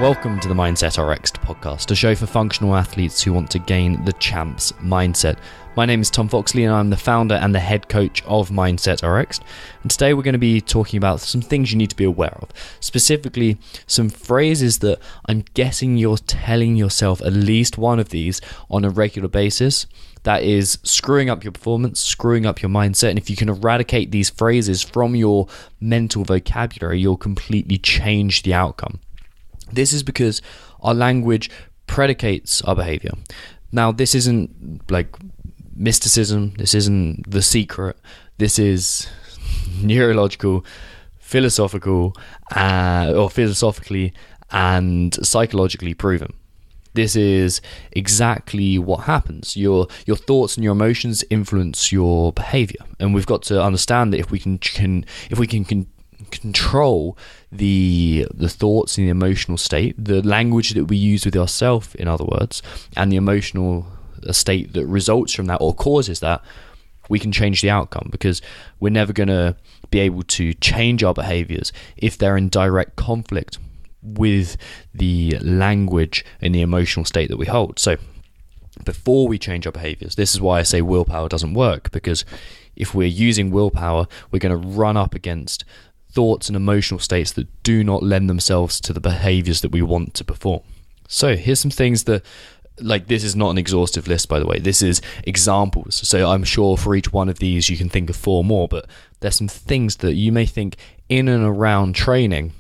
Welcome to the Mindset RX podcast, a show for functional athletes who want to gain the champ's mindset. My name is Tom Foxley and I'm the founder and the head coach of Mindset RX. And today we're going to be talking about some things you need to be aware of. Specifically, some phrases that I'm guessing you're telling yourself at least one of these on a regular basis. That is screwing up your performance, screwing up your mindset. And if you can eradicate these phrases from your mental vocabulary, you'll completely change the outcome. This is because our language predicates our behavior. Now, this isn't like mysticism. This isn't The Secret. This is neurological, philosophically and psychologically proven. This is exactly what happens. Your thoughts and your emotions influence your behavior, and we've got to understand that if we can control the thoughts and the emotional state, the language that we use with ourselves, in other words, and the emotional state that results from that or causes that, we can change the outcome, because we're never going to be able to change our behaviors if they're in direct conflict with the language and the emotional state that we hold. So before we change our behaviors, this is why I say willpower doesn't work, because if we're using willpower, we're going to run up against thoughts and emotional states that do not lend themselves to the behaviors that we want to perform. So here's some things that, like, this is not an exhaustive list, by the way. This is examples. So I'm sure for each one of these you can think of 4 more, but there's some things that you may think in and around training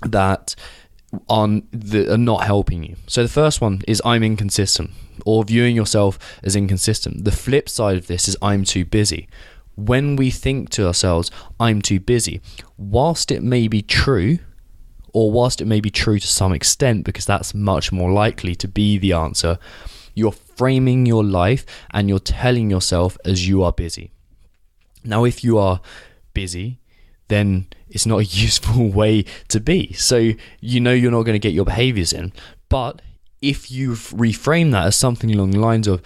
that are not helping you. So the first one is I'm inconsistent, or viewing yourself as inconsistent. The flip side of this is I'm too busy. When we think to ourselves, I'm too busy, whilst it may be true, or whilst it may be true to some extent, because that's much more likely to be the answer, you're framing your life and you're telling yourself as you are busy. Now, if you are busy, then it's not a useful way to be. So you know you're not going to get your behaviors in. But if you reframe that as something along the lines of,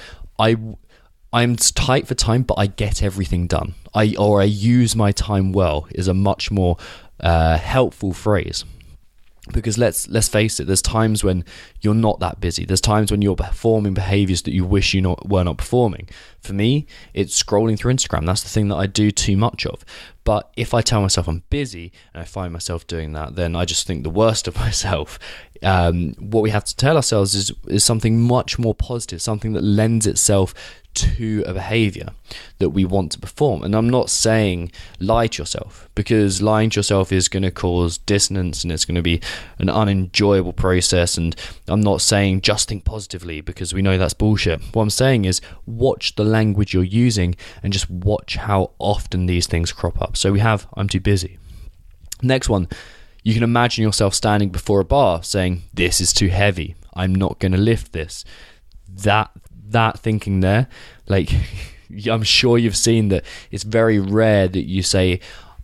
I'm tight for time, but I get everything done. I use my time well, is a much more helpful phrase. Because let's face it, there's times when you're not that busy. There's times when you're performing behaviors that you wish you were not performing. For me, it's scrolling through Instagram. That's the thing that I do too much of. But if I tell myself I'm busy and I find myself doing that, then I just think the worst of myself. What we have to tell ourselves is something much more positive, something that lends itself to a behavior that we want to perform. And I'm not saying lie to yourself, because lying to yourself is going to cause dissonance and it's going to be an unenjoyable process. And I'm not saying just think positively, because we know that's bullshit. What I'm saying is watch the language you're using and just watch how often these things crop up. So we have I'm too busy. Next one, you can imagine yourself standing before a bar saying, this is too heavy, I'm not going to lift this. That thinking there, like, I'm sure you've seen that it's very rare that you say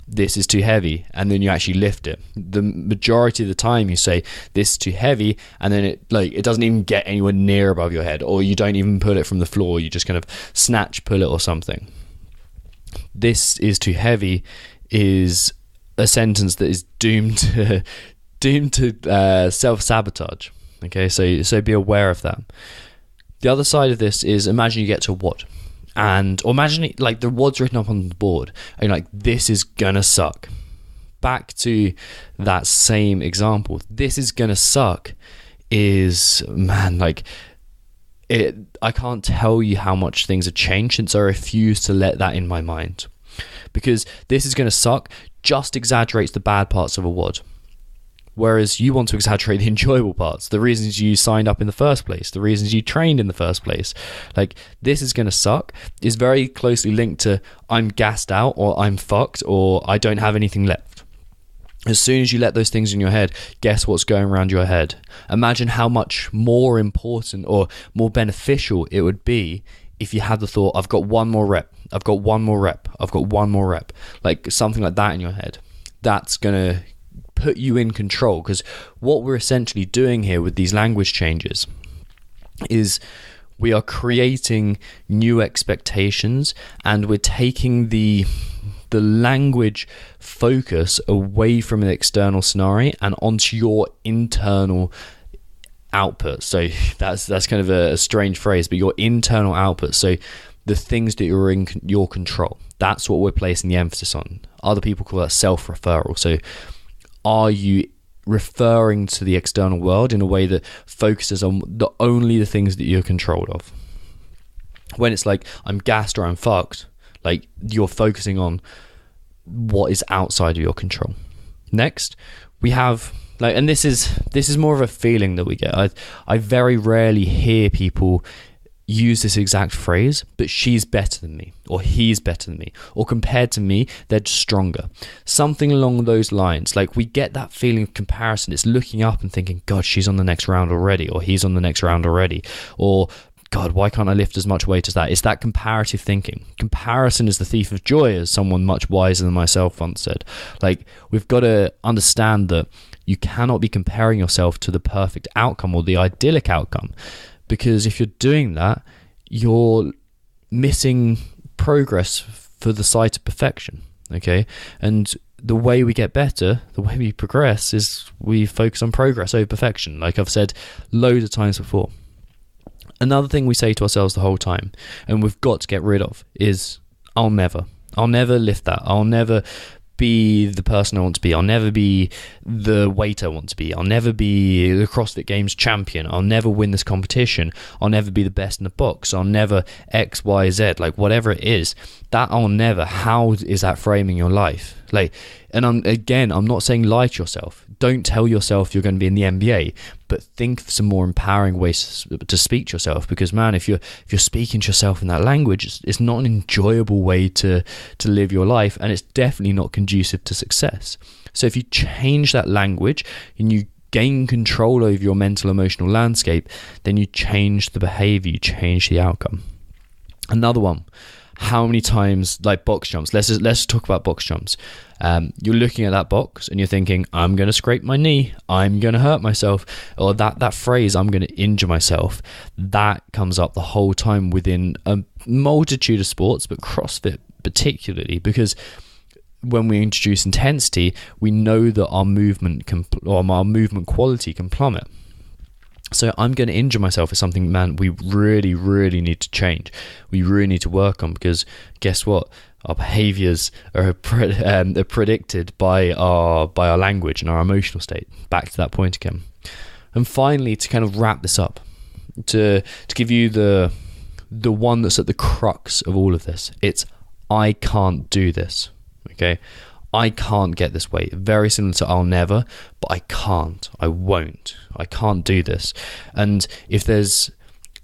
this is too heavy and then you actually lift it. The majority of the time you say this is too heavy and then it doesn't even get anywhere near above your head, or you don't even pull it from the floor, you just kind of pull it or something. This is too heavy is a sentence that is doomed to self-sabotage. Okay, so be aware of that. The other side of this is, imagine you get to a WOD, or imagine it, like, the WOD's written up on the board and you're like, this is gonna suck. Back to that same example, this is gonna suck is, man, like, I can't tell you how much things have changed since I refuse to let that in my mind, because this is gonna suck just exaggerates the bad parts of a WOD. Whereas you want to exaggerate the enjoyable parts, the reasons you signed up in the first place, the reasons you trained in the first place. Like, this is going to suck is very closely linked to I'm gassed out, or I'm fucked, or I don't have anything left. As soon as you let those things in your head, guess what's going around your head? Imagine how much more important or more beneficial it would be if you had the thought, I've got one more rep, I've got one more rep, I've got one more rep. Like, something like that in your head. That's going to put you in control, because what we're essentially doing here with these language changes is we are creating new expectations, and we're taking the the language focus away from an external scenario and onto your internal output. So that's kind of a strange phrase, but your internal output. So the things that are in your control. That's what we're placing the emphasis on. Other people call that self-referral. So are you referring to the external world in a way that focuses on only the things that you're controlled of? When it's like, I'm gassed or I'm fucked, like you're focusing on what is outside of your control. Next, we have like, and this is more of a feeling that we get. I very rarely hear people use this exact phrase, but she's better than me, or he's better than me, or compared to me, they're stronger. Something along those lines. Like, we get that feeling of comparison. It's looking up and thinking, God, she's on the next round already, or he's on the next round already, or God, why can't I lift as much weight as that? It's that comparative thinking. Comparison is the thief of joy, as someone much wiser than myself once said. Like, we've got to understand that you cannot be comparing yourself to the perfect outcome or the idyllic outcome. Because if you're doing that, you're missing progress for the sight of perfection, okay? And the way we get better, the way we progress, is we focus on progress over perfection, like I've said loads of times before. Another thing we say to ourselves the whole time, and we've got to get rid of, is I'll never lift that. I'll never be the person I want to be. I'll never be the weight I want to be. I'll never be the CrossFit Games champion. I'll never win this competition. I'll never be the best in the box. I'll never X, Y, Z, like whatever it is. That I'll never, how is that framing your life? Like, and I'm not saying lie to yourself. Don't tell yourself you're going to be in the NBA, but think of some more empowering ways to speak to yourself. Because man, if you're speaking to yourself in that language, it's not an enjoyable way to live your life, and it's definitely not conducive to success. So if you change that language and you gain control over your mental emotional landscape, then you change the behavior, you change the outcome. Another one. How many times, like box jumps, let's talk about box jumps. You're looking at that box and you're thinking, I'm going to scrape my knee, I'm going to hurt myself, or that phrase, I'm going to injure myself, that comes up the whole time within a multitude of sports, but CrossFit particularly, because when we introduce intensity, we know that our movement quality can plummet. So I'm going to injure myself is something, man, we really, really need to change. We really need to work on, because guess what? Our behaviors are predicted by our language and our emotional state. Back to that point again. And finally, to kind of wrap this up, to give you the one that's at the crux of all of this, it's I can't do this. Okay? I can't get this weight. Very similar to I'll never, but I can't. I won't. I can't do this. And if there's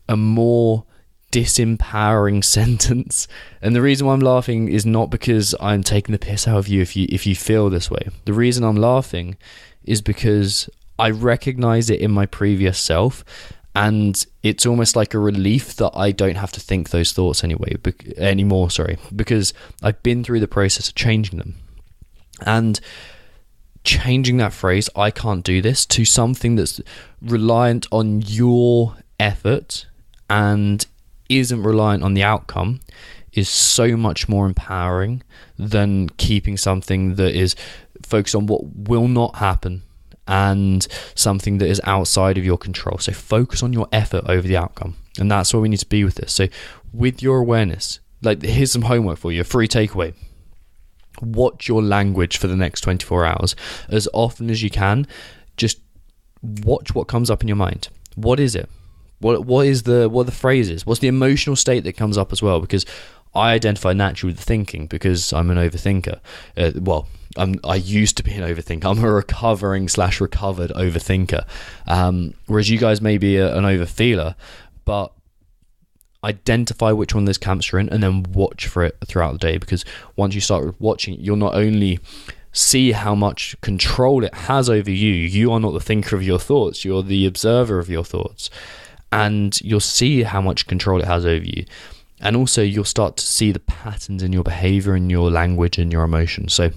a more disempowering sentence, and the reason why I'm laughing is not because I'm taking the piss out of you if you feel this way. The reason I'm laughing is because I recognize it in my previous self, and it's almost like a relief that I don't have to think those thoughts anymore, because I've been through the process of changing them. And changing that phrase, I can't do this, to something that's reliant on your effort and isn't reliant on the outcome is so much more empowering than keeping something that is focused on what will not happen and something that is outside of your control. So focus on your effort over the outcome. And that's where we need to be with this. So with your awareness, like, here's some homework for you, a free takeaway. Watch your language for the next 24 hours. As often as you can, just watch what comes up in your mind. What is it? What are the phrases? What's the emotional state that comes up as well? Because I identify naturally with thinking, because I'm an overthinker. I used to be an overthinker. I'm a recovered overthinker. Whereas you guys may be an overfeeler, but identify which one of those camps you're in and then watch for it throughout the day, because once you start watching, you'll not only see how much control it has over you. You are not the thinker of your thoughts, you're the observer of your thoughts, and you'll see how much control it has over you. And also you'll start to see the patterns in your behavior and your language and your emotions. So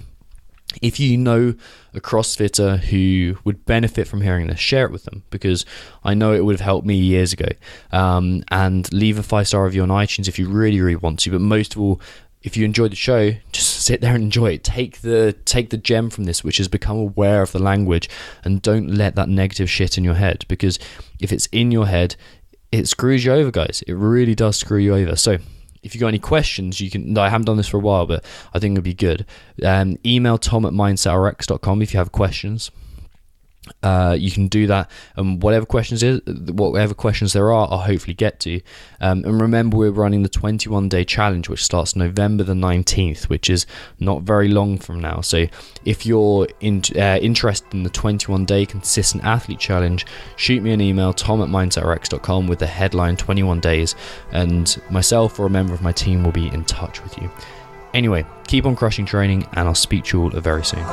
if you know a CrossFitter who would benefit from hearing this, share it with them, because I know it would have helped me years ago. And leave a 5-star review on iTunes if you really, really want to. But most of all, if you enjoyed the show, just sit there and enjoy it. Take the gem from this, which is become aware of the language, and don't let that negative shit in your head, because if it's in your head, it screws you over, guys. It really does screw you over. So if you got any questions, you can. I haven't done this for a while, but I think it'd be good. Email tom@mindsetrx.com if you have questions. You can do that, and whatever questions there are, I'll hopefully get to. And remember, we're running the 21-day challenge, which starts November the 19th, which is not very long from now. So if you're interested in the 21-day consistent athlete challenge, shoot me an email, tom@mindsetrx.com, with the headline 21 days, and myself or a member of my team will be in touch with you. Anyway, keep on crushing training, and I'll speak to you all very soon.